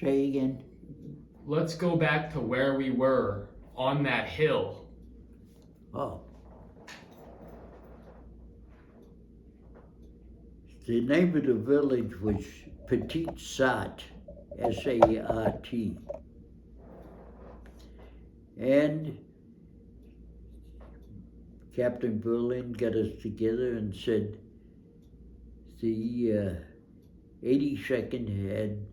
Say again. Let's go back to where we were on that hill. Oh. The name of the village was Petit Sat, S-A-R-T. And Captain Berlin got us together and said the 82nd had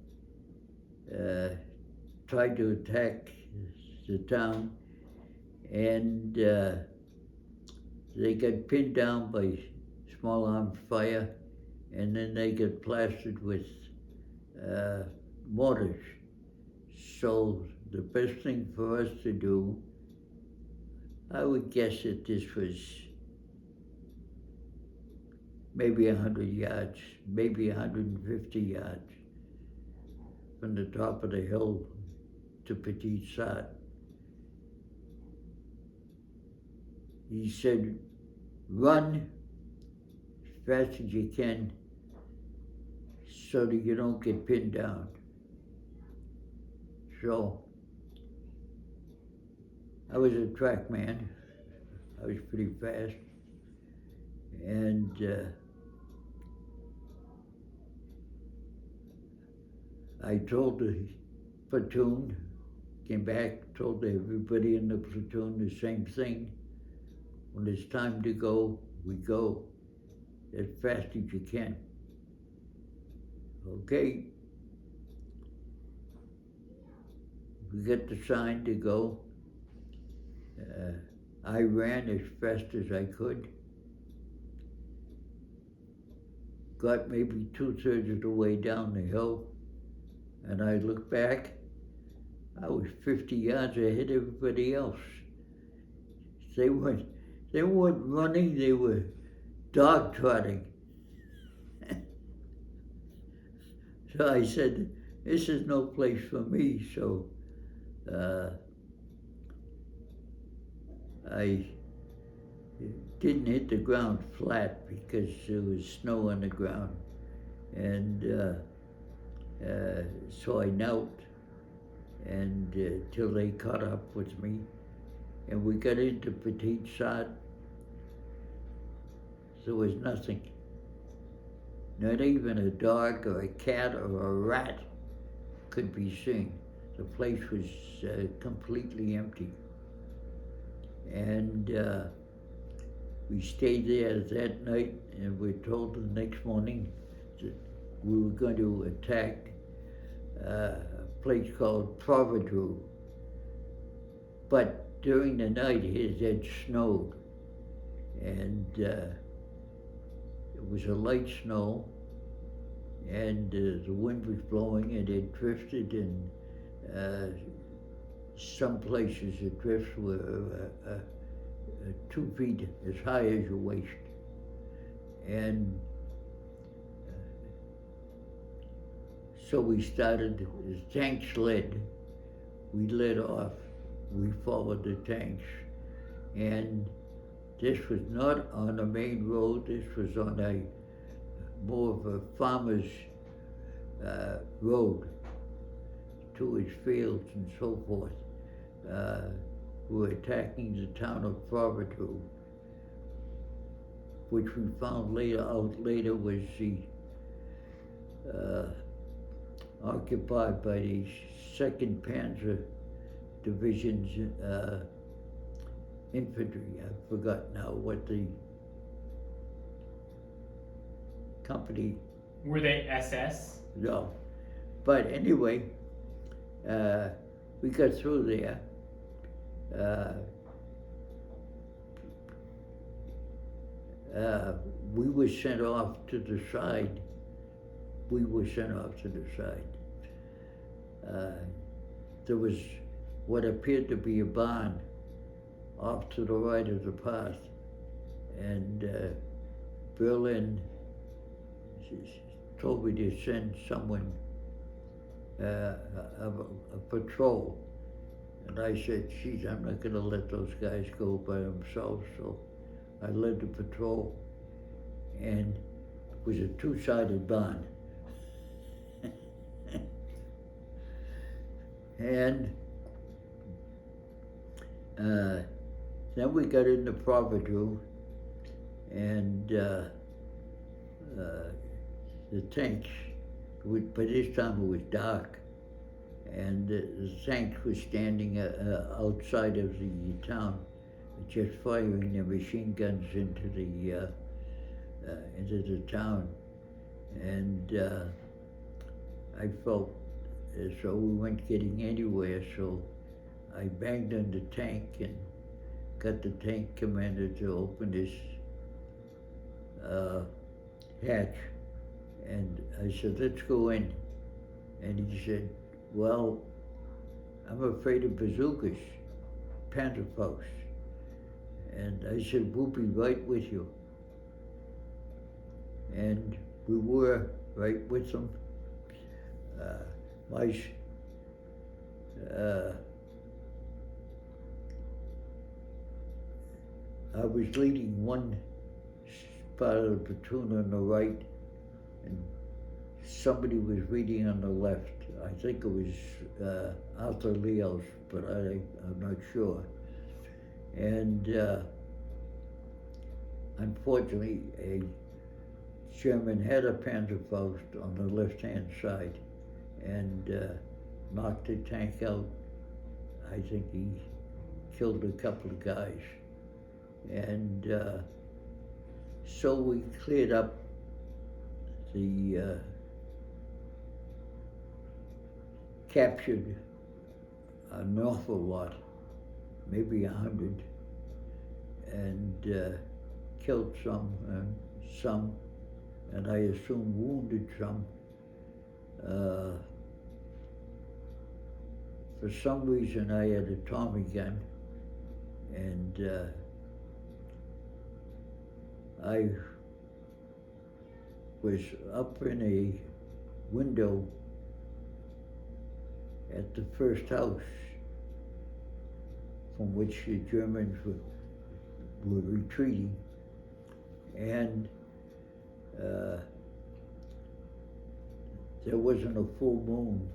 tried to attack the town, and they got pinned down by small arms fire, and then they got plastered with mortars. So the best thing for us to do, I would guess that this was maybe 100 yards, maybe 150 yards from the top of the hill to Petit Sat. He said, run as fast as you can so that you don't get pinned down. So I was a track man. I was pretty fast. And I told the platoon, came back, told everybody in the platoon the same thing. When it's time to go, we go as fast as you can. Okay. We get the sign to go. I ran as fast as I could. Got maybe 2/3 of the way down the hill, and I looked back. I was 50 yards ahead of everybody else. They weren't running, they were dog trotting. So I said, this is no place for me, so I didn't hit the ground flat because there was snow on the ground. And so I knelt and till they caught up with me. And we got into Petit Sat. There was nothing. Not even a dog or a cat or a rat could be seen. The place was completely empty. And we stayed there that night, and we were told the next morning that we were going to attack a place called Providence. But during the night it had snowed, and it was a light snow, and the wind was blowing, and it drifted, and some places the drifts were 2 feet as high as your waist. And so we started, the tanks led. We led off. We followed the tanks. And this was not on a main road. This was on a more of a farmer's road to his fields and so forth. We were attacking the town of Providence, which we found later was occupied by the 2nd Panzer Division's infantry. I forgot now what the company. Were they SS? No, but anyway, we got through there. We were sent off to the side. There was what appeared to be a barn off to the right of the path, and Berlin told me to send someone, a patrol. And I said, geez, I'm not gonna let those guys go by themselves. So I led the patrol, and it was a 2-sided barn. And then we got into Provideau, and the tanks, by this time it was dark, and the tanks were standing outside of the town, just firing their machine guns into the town. And I felt as though we weren't getting anywhere, so I banged on the tank and got the tank commander to open his hatch. And I said, let's go in. And he said, well, I'm afraid of bazookas, Panzerfaust. And I said, we'll be right with you. And we were right with them. I was leading one part of the platoon on the right, and somebody was reading on the left. I think it was Arthur Leos, but I'm not sure. And unfortunately, a German had a Panzerfaust on the left-hand side and knocked the tank out. I think he killed a couple of guys. And so we cleared up the captured an awful lot, maybe 100, and killed some, and I assume wounded some. For some reason I had a Tommy gun, and I was up in a window at the first house from which the Germans were retreating, and there wasn't a full moon.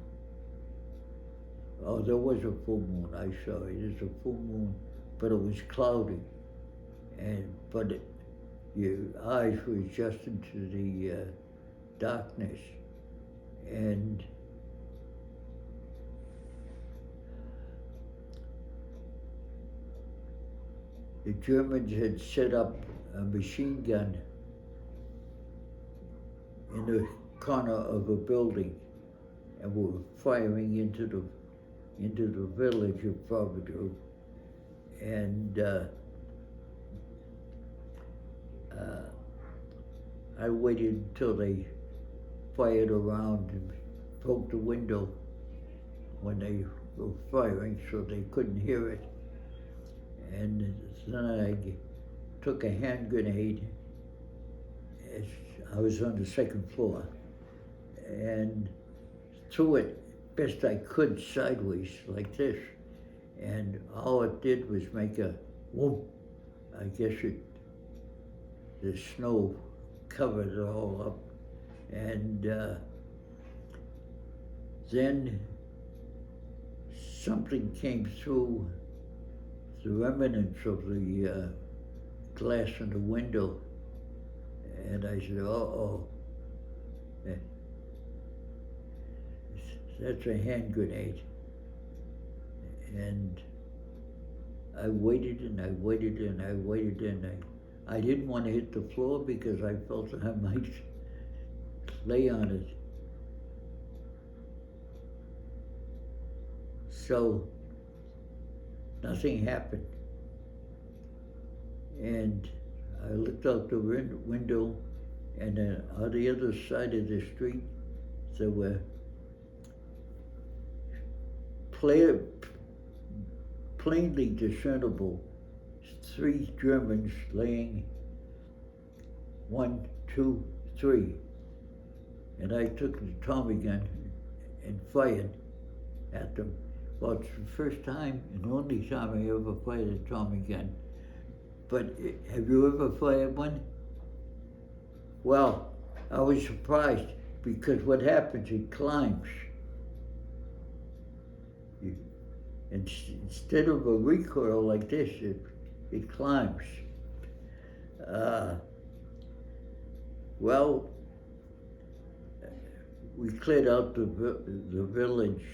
Oh, there was a full moon, I saw it. There's a full moon, but it was cloudy. But your eyes were adjusted to the darkness. And the Germans had set up a machine gun in the corner of a building and were firing into the village of Provideau. And I waited until they fired around and broke the window when they were firing, so they couldn't hear it. And then I took a hand grenade. I was on the second floor, and threw it best I could sideways like this. And all it did was make a whoop. I guess the snow covered it all up. And then something came through the remnants of the glass in the window. And I said, uh-oh, that's a hand grenade. And I waited and I waited and I waited, and I didn't want to hit the floor because I felt I might lay on it. So nothing happened. And I looked out the window, and on the other side of the street, there were plainly discernible 3 Germans laying 1, 2, 3. And I took the Tommy gun and fired at them. Well, it's the first time and only time I ever fired a Tommy gun. But have you ever fired one? Well, I was surprised because what happens, it climbs. And instead of a recoil like this, it climbs. Well, we cleared out the village.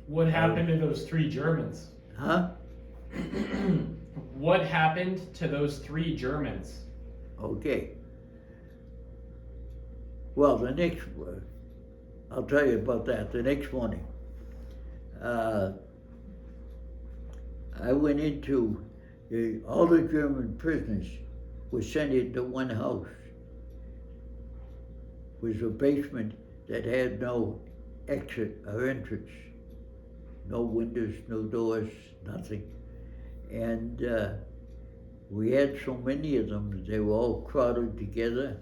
What happened to those 3 Germans? Huh? What happened to those 3 Germans? Okay. Well, I'll tell you about that. The next morning, I went into all the German prisoners were sent into one house. It was a basement that had no exit or entrance, no windows, no doors, nothing. And we had so many of them, they were all crowded together,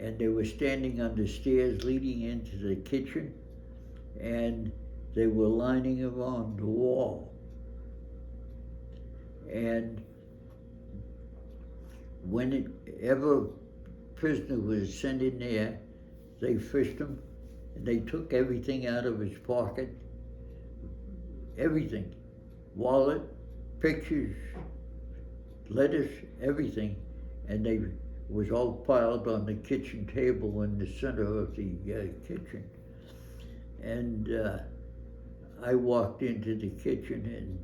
and they were standing on the stairs leading into the kitchen, and they were lining around the wall. And whenever prisoner was sent in there, they fished him, and they took everything out of his pocket, everything, wallet, pictures, letters, everything, and they was all piled on the kitchen table in the center of the kitchen. And I walked into the kitchen and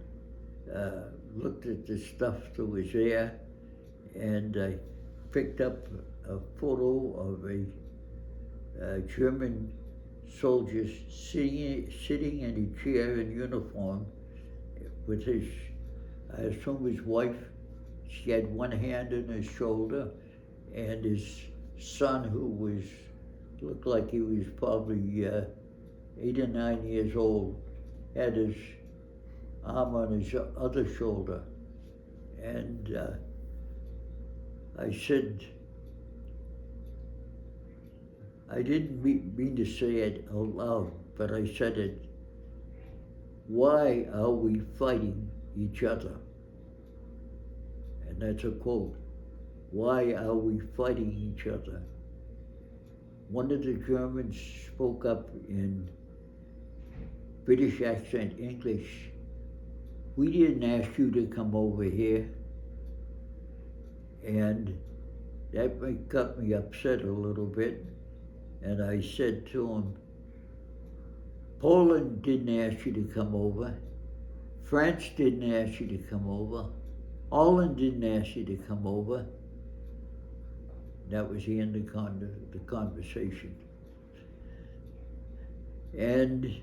looked at the stuff that was there, and I picked up a photo of a German soldier sitting in a chair in uniform with his, I assume his wife. She had one hand on his shoulder, and his son, who looked like he was probably 8 or 9 years old, had his arm on his other shoulder. And I said, I didn't mean to say it out loud, but I said it, why are we fighting each other? And that's a quote. Why are we fighting each other? One of the Germans spoke up in British accent English. We didn't ask you to come over here. And that got me upset a little bit. And I said to him, Poland didn't ask you to come over. France didn't ask you to come over. Holland didn't ask you to come over. That was the end of the conversation. And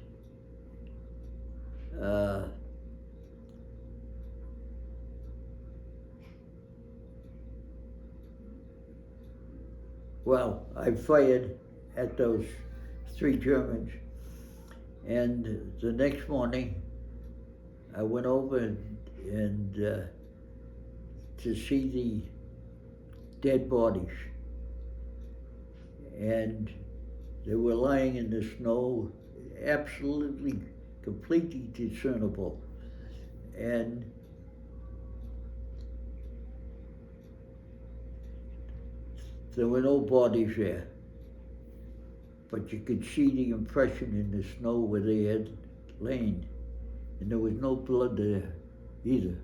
well, I fired at those 3 Germans, and the next morning I went over and to see the dead bodies, and they were lying in the snow, absolutely, completely discernible. And there were no bodies there, but you could see the impression in the snow where they had lain, and there was no blood there either.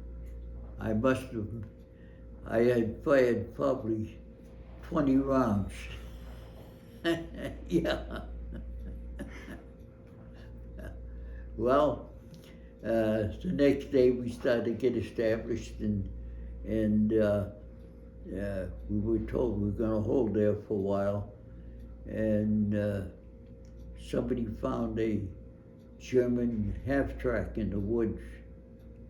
I had fired probably 20 rounds. Yeah. Well, the next day we started to get established, and we were told we were going to hold there for a while, and somebody found a German half-track in the woods,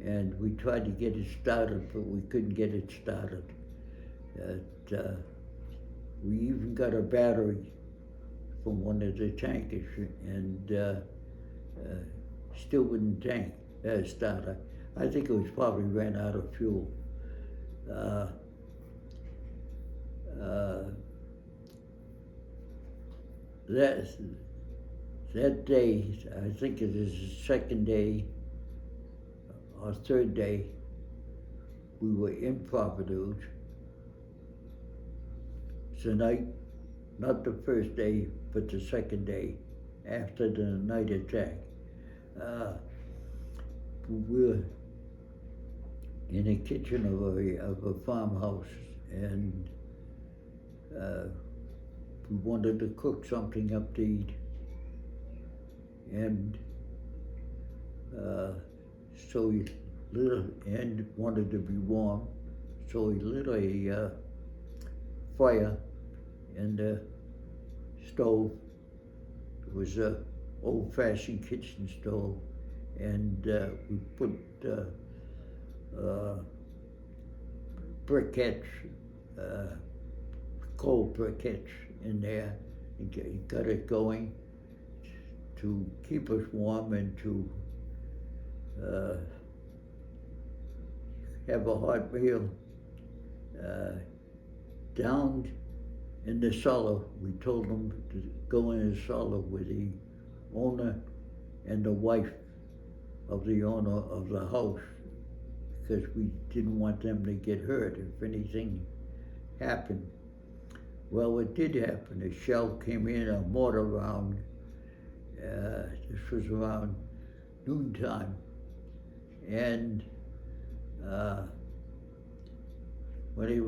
and we tried to get it started, but we couldn't get it started. We even got a battery from one of the tankers, and still wouldn't start. I think it was probably ran out of fuel. That day, I think it is the second day or third day, we were in Providence. It's the night, not the first day, but the second day after the night attack. we were in the kitchen of a farmhouse, and we wanted to cook something up to eat, and so he lit and wanted to be warm, so he lit a fire in the stove. It was a old-fashioned kitchen stove, and we put briquettes, coal briquettes in there, and got it going to keep us warm and to have a hot meal. Down in the cellar, we told them to go in the cellar with the owner and the wife of the owner of the house, because we didn't want them to get hurt if anything happened. Well, it did happen. A shell came in, a mortar round. This was around noontime, and when it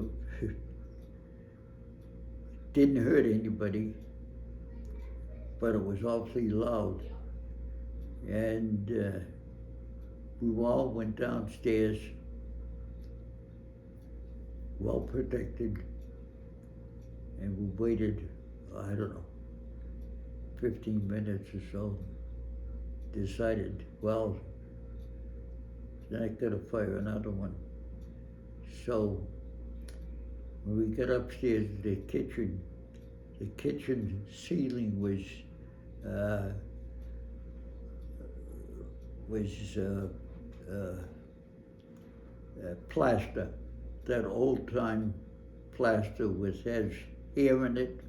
didn't hurt anybody, but it was awfully loud, and we all went downstairs, well protected, and we waited, I don't know, 15 minutes or so, decided, well, then I gotta fire another one. So when we got upstairs to the kitchen ceiling was plaster, that old-time plaster with has hair in it.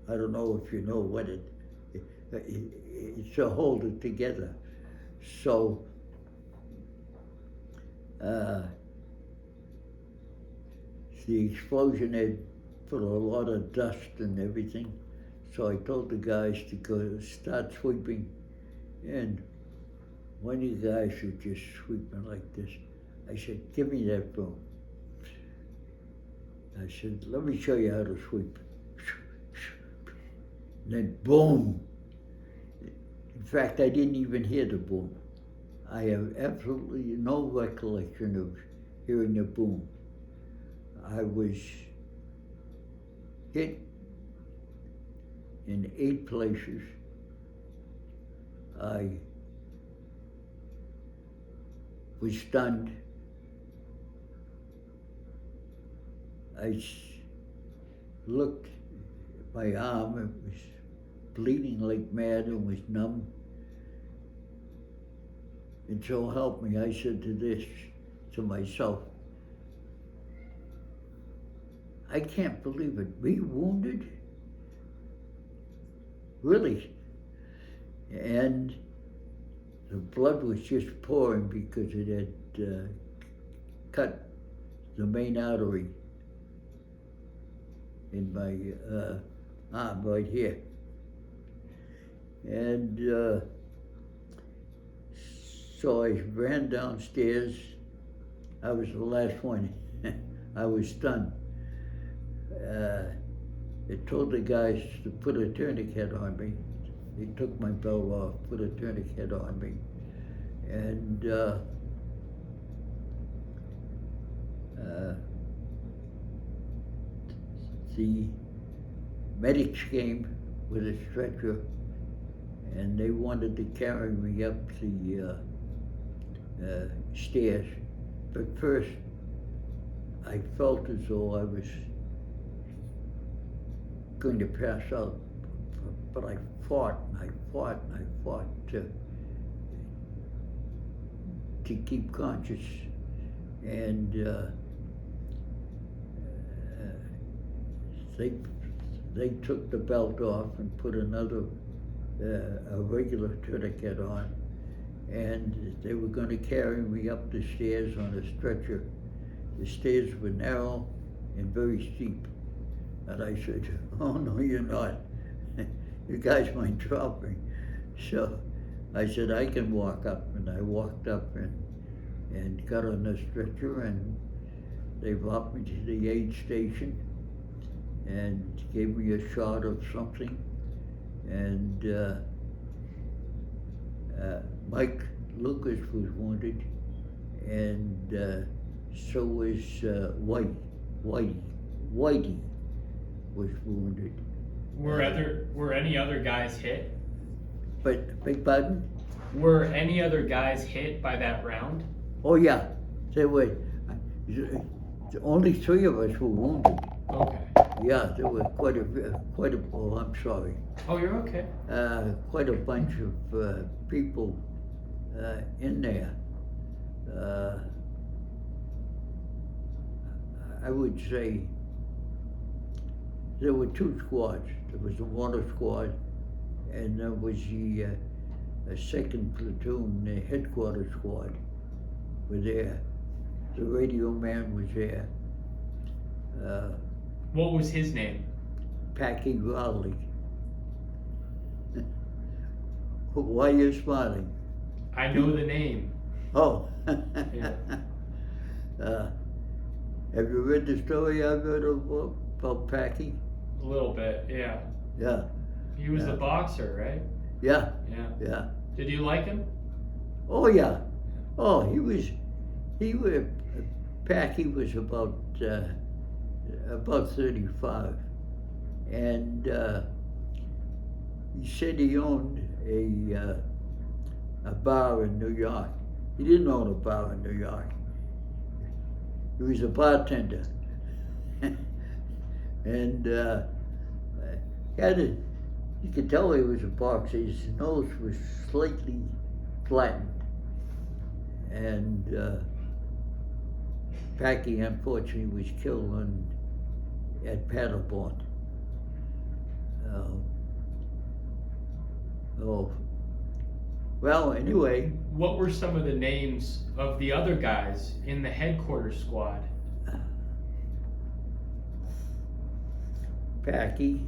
I don't know if you know what it's to hold it together. So the explosion had put a lot of dust and everything. So I told the guys to go start sweeping, and one of the guys was just sweeping like this. I said, give me that broom. I said, let me show you how to sweep. And then boom. In fact, I didn't even hear the boom. I have absolutely no recollection of hearing the boom. I was hit in 8 places. I was stunned. I looked at my arm, it was bleeding like mad and was numb. And so help me, I said to myself, I can't believe it, me wounded? Really? And the blood was just pouring because it had cut the main artery in my arm right here. And so I ran downstairs. I was the last one. I was stunned. I told the guys to put a tourniquet on me. They took my belt off, put a tourniquet on me. And the medics came with a stretcher, and they wanted to carry me up the stairs. But first, I felt as though I was going to pass out, but I fought and I fought and I fought to keep conscious. And they took the belt off and put another, a regular tourniquet on, and they were going to carry me up the stairs on a stretcher. The stairs were narrow and very steep. And I said, oh no, you're not. You guys might drop me. So I said, I can walk up, and I walked up and got on the stretcher, and they brought me to the aid station and gave me a shot of something, and Mike Lucas was wounded, and so was Whitey was wounded. Were any other guys hit? But big pardon? Were any other guys hit by that round? Oh yeah, there were only 3 of us were wounded. Okay. Yeah, there were quite a. Oh, I'm sorry. Oh, you're okay. Quite a bunch of people in there. I would say there were 2 squads. There was the water squad, and there was the a 2nd platoon, the headquarters squad, were there. The radio man was there. What was his name? Packy Rowley. Why are you smiling? I know the name. Oh. Yeah. Have you read the story I read about Packy? A little bit, yeah. Yeah. He was the boxer, right? Yeah. Yeah. Yeah. Did you like him? Oh yeah. Oh, Packy was about 35, and he said he owned a bar in New York. He didn't own a bar in New York. He was a bartender, and you could tell he was a boxer. His nose was slightly flattened, and Packy unfortunately was killed at Paderborn. Well, anyway. What were some of the names of the other guys in the headquarters squad? Packy.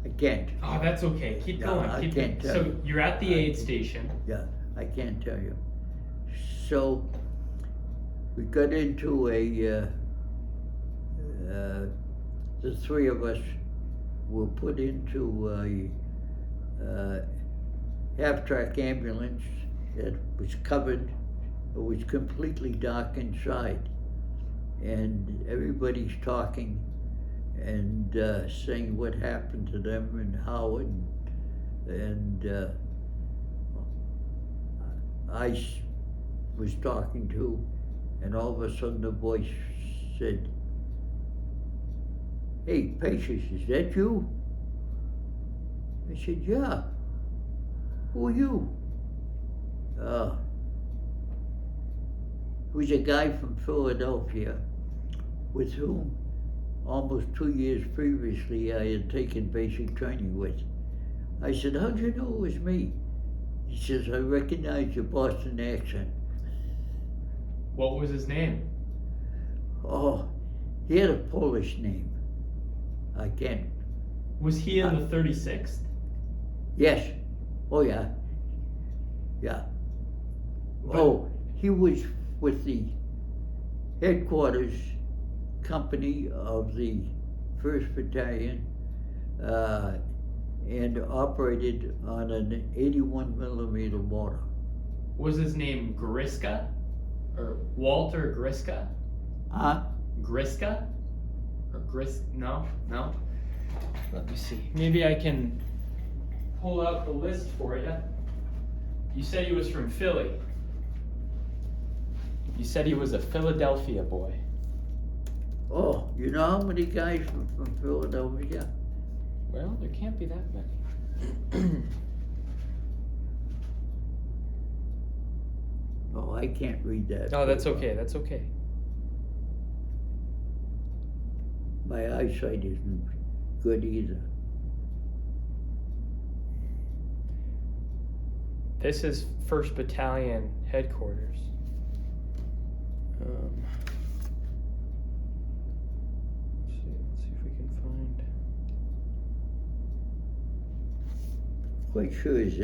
I can't. Oh, that's okay. Keep going. I Keep can't tell So you. you're at the aid station. Yeah, I can't tell you. So we got into the 3 of us were put into a half-track ambulance that was covered. It was completely dark inside, and everybody's talking and saying what happened to them and how, and I was talking to, and all of a sudden the voice said, "Hey, Pacios, is that you?" I said, "Yeah. Who are you?" It was a guy from Philadelphia with whom almost 2 years previously I had taken basic training with. I said, "How'd you know it was me?" He says, "I recognize your Boston accent." What was his name? Oh, he had a Polish name. I can't. Was he in the 36th? Yes. Oh, yeah. Yeah. But- Oh, he was with the headquarters company of the 1st Battalion and operated on an 81 millimeter mortar. Was his name Griska? Or Walter Griska? Huh? Griska? Or No? Let me see. Maybe I can pull out the list for you. You said he was from Philly. You said he was a Philadelphia boy. Oh, you know how many guys from Philadelphia? Well, there can't be that many. Oh, I can't read that. Oh, that's okay. That's okay. My eyesight isn't good either. This is 1st Battalion headquarters. Let's see if we can find. quite sure his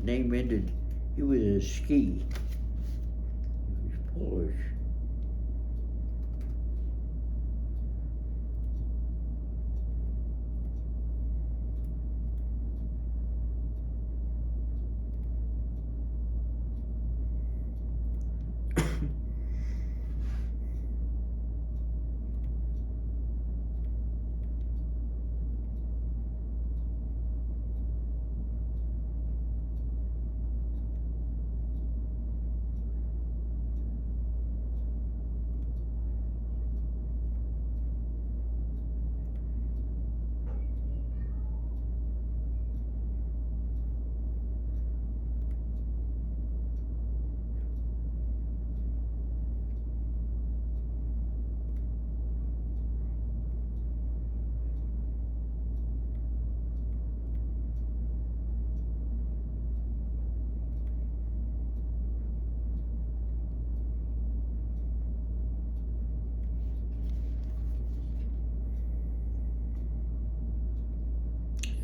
name ended, he was a ski. He was Polish.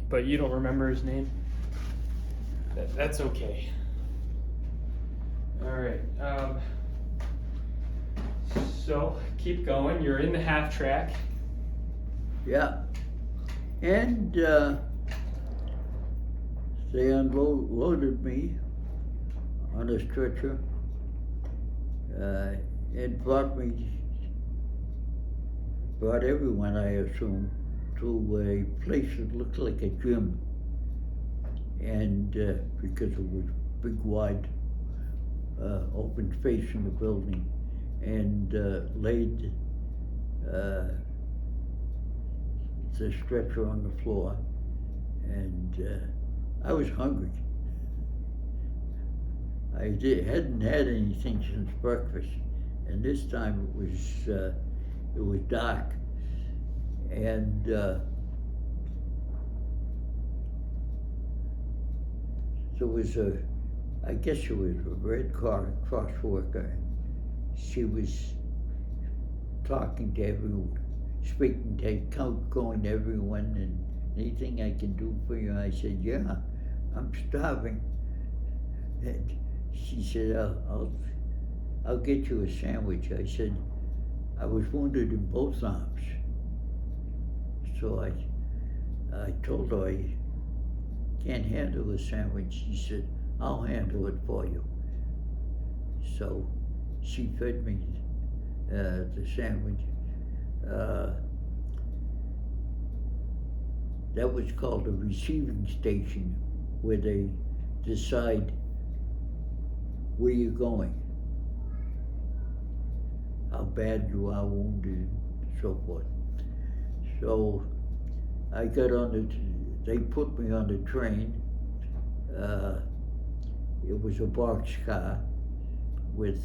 But you don't remember his name? That's okay. All right. So keep going. You're in the half track. Yeah. And they unloaded me on a stretcher and brought everyone, I assume, to a place that looked like a gym. And because it was big, wide, open space in the building, and laid the stretcher on the floor, and I was hungry. I hadn't had anything since breakfast, and this time it was dark, and there was I guess it was a Red Cross worker. She was talking to everyone, going to everyone, and anything I can do for you? I said, yeah, I'm starving. And she said, I'll get you a sandwich. I said, I was wounded in both arms. So I told her I can't handle a sandwich. She said, I'll handle it for you. So she fed me the sandwich. That was called a receiving station, where they decide where you're going, how bad you are wounded, and so forth. So I got they put me on the train. It was a box car with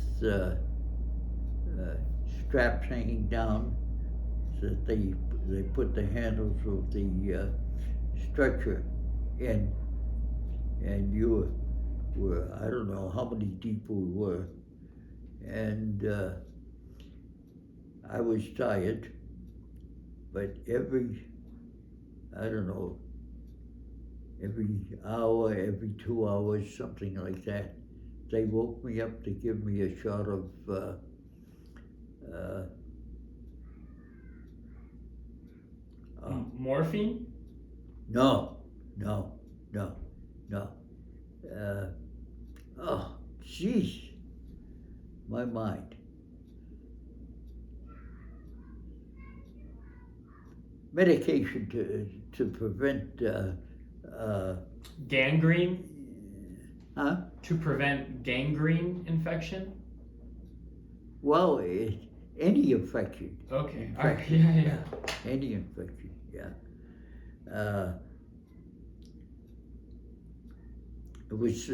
straps hanging down, so that they put the handles of the stretcher in, and you were, I don't know how many deep we were, and I was tired, but every hour, every 2 hours, something like that, they woke me up to give me a shot of Morphine? No. Oh, jeez, my mind. Medication to prevent gangrene? Huh? To prevent gangrene infection? Well, any infection. Okay. All right. Yeah. Any infection. Yeah. It was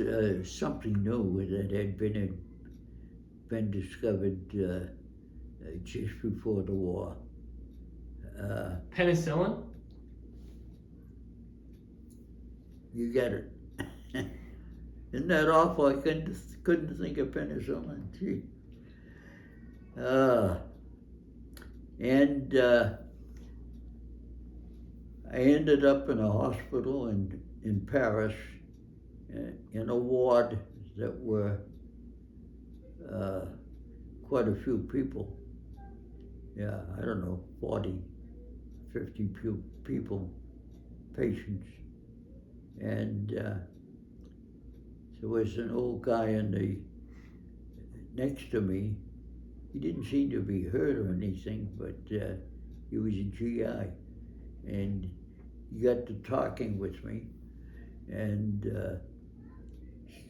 something new that had been discovered just before the war. Penicillin? You get it. Isn't that awful? I couldn't think of penicillin. Gee. And I ended up in a hospital in Paris in a ward that were quite a few people. Yeah, I don't know, 40, 50 people, patients. And there was an old guy next to me. He didn't seem to be hurt or anything, but he was a GI. And he got to talking with me, and he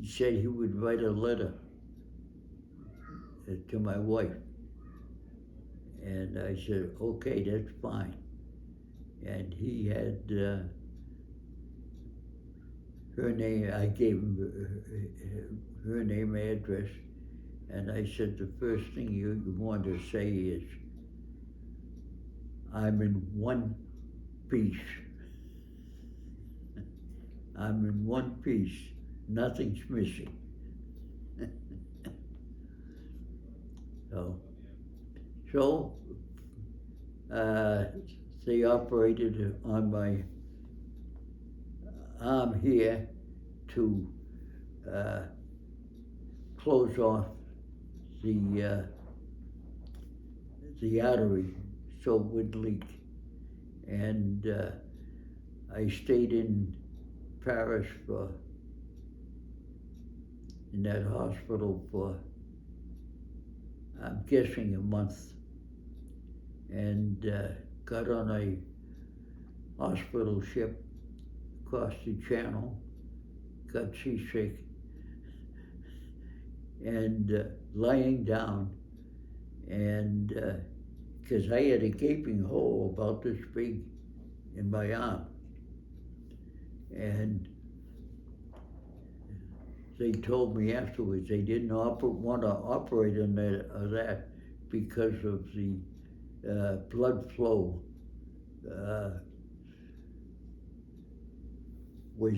said he would write a letter to my wife. And I said, okay, that's fine. And he had her name. I gave him her name, address, and I said, the first thing you want to say is, I'm in one piece. I'm in one piece. Nothing's missing. So they operated on my arm here to close off the artery so it would leak. And I stayed in Paris in that hospital for, I'm guessing, a month. And got on a hospital ship across the channel, got seasick, and lying down, and because I had a gaping hole about this big in my arm, and they told me afterwards they didn't want to operate on that because of the blood flow was,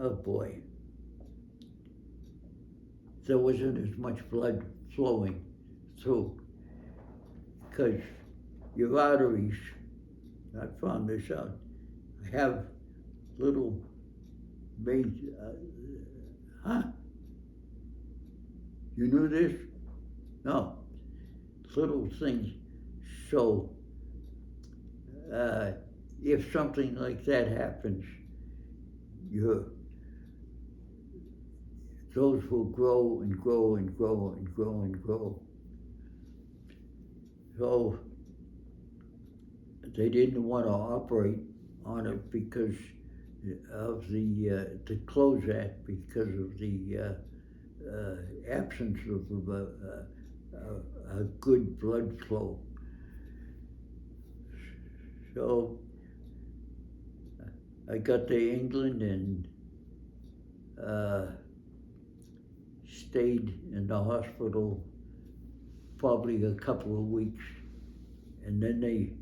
oh boy, there wasn't as much blood flowing through, because your arteries, I found this out, have little huh? You knew this? No. Little things. So if something like that happens, those will grow and grow and grow and grow and grow. So they didn't want to operate on it because of to close that, because of the absence of a good blood flow. So I got to England and stayed in the hospital probably a couple of weeks, and then they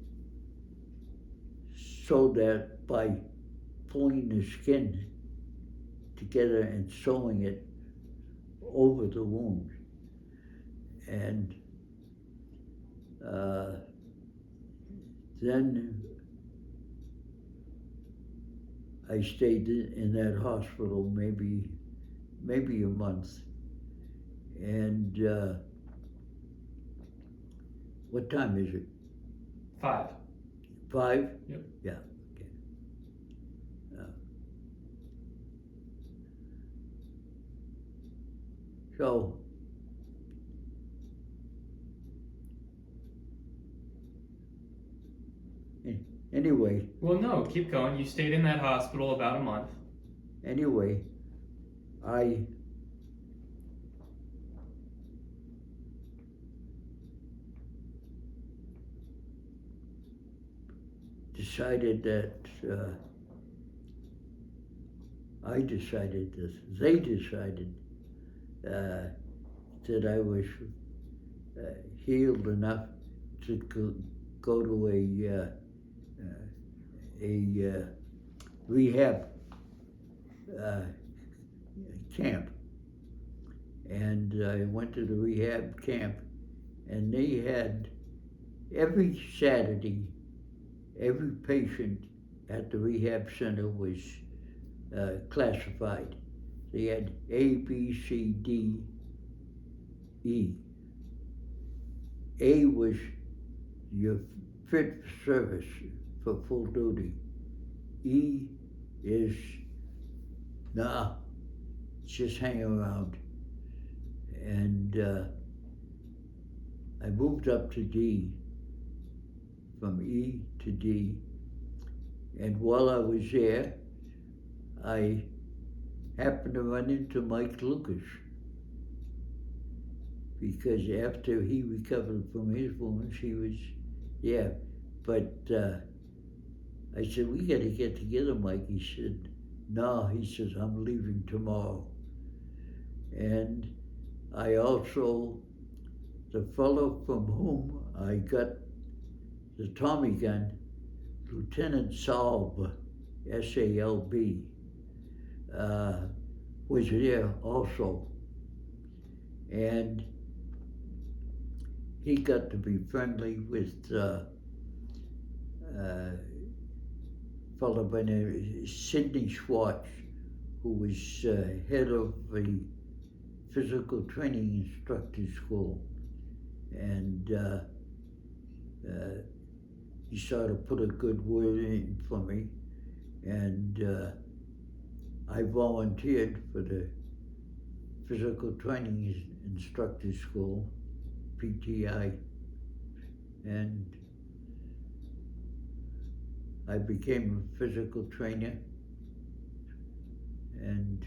sewed that by pulling the skin together and sewing it over the wound. And then I stayed in that hospital maybe a month. And what time is it? 5. 5? Yep. Yeah. Okay. So anyway. Well, no, keep going. You stayed in that hospital about a month. Anyway, I decided that they decided that I was healed enough to go to a rehab camp. And I went to the rehab camp, and they had every Saturday, every patient at the rehab center was classified. They had A, B, C, D, E. A was you're fit for service for full duty. E is, nah, just hang around. And I moved up to D, from E to D. And while I was there, I happened to run into Mike Lucas, because after he recovered from his wounds, he was, yeah. But I said, we got to get together, Mike. He said, no, he says, I'm leaving tomorrow. And I also, the fellow from whom I got the Tommy gun, Lieutenant Salb, S-A-L-B, was there also. And he got to be friendly with fellow by the name Sidney Schwartz, who was head of the physical training instructor school. And he sort of put a good word in for me. And I volunteered for the physical training instructor school, PTI, and I became a physical trainer, and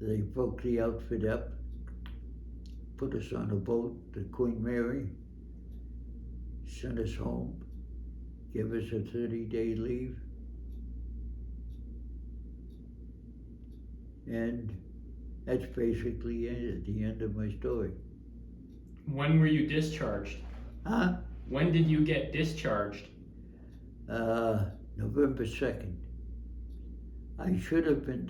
they broke the outfit up, put us on a boat, the Queen Mary, sent us home, gave us a 30-day leave, and that's basically the end of my story. When were you discharged? Huh? When did you get discharged? November 2nd. I should have been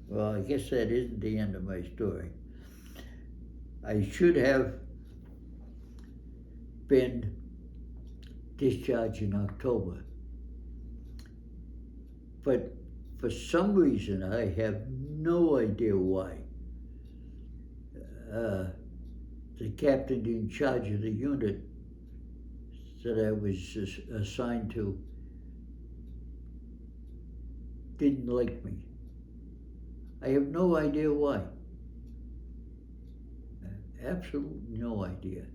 well, I guess that isn't the end of my story. I should have been discharged in October. But for some reason, I have no idea why, the captain in charge of the unit that I was assigned to didn't like me. I have no idea why. Absolutely no idea.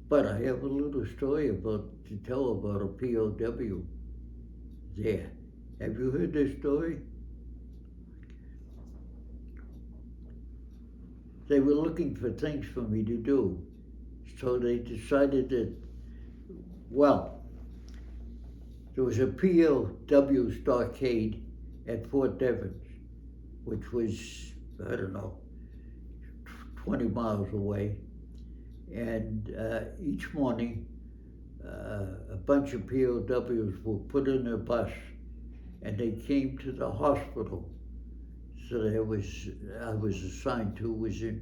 But I have a little story to tell about a POW there. Have you heard this story? They were looking for things for me to do. So they decided that, well, there was a POW stockade at Fort Devens, which was, I don't know, 20 miles away. And each morning, a bunch of POWs were put in a bus and they came to the hospital. So I was assigned to was in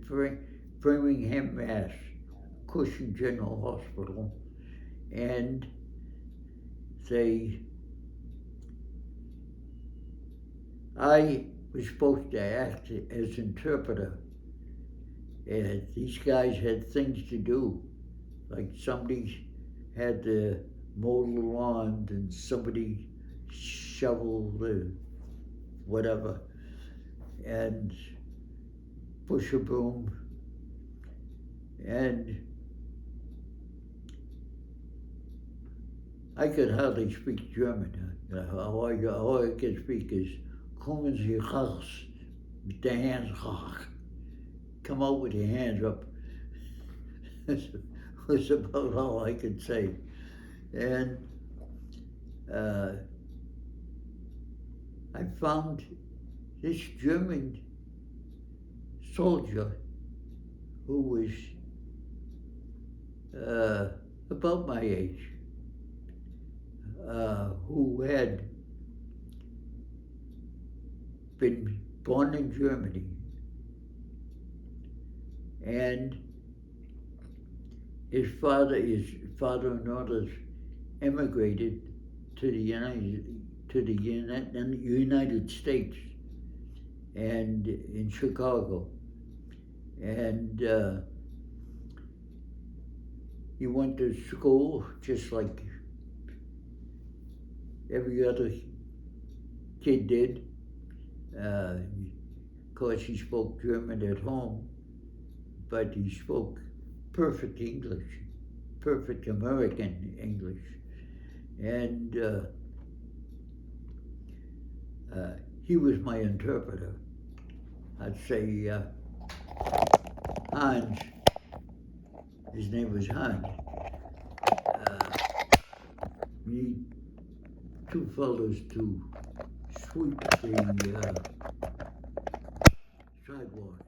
Framingham, Mass, Cushing General Hospital. And I was supposed to act as interpreter. And these guys had things to do, like somebody had to mow the lawn and somebody shovel the whatever and push a broom. And I could hardly speak German. All I could speak is kommen Sie raus mit den hands hoch. Come out with your hands up. Was about all I could say. And I found this German soldier who was about my age, who had been born in Germany, and his father and daughters emigrated to the United States and in Chicago, and he went to school just like every other kid did. Of course, he spoke German at home, but he spoke perfect English, perfect American English. And he was my interpreter. I'd say Hans, his name was Hans. We need two fellows to sweep the sidewalk.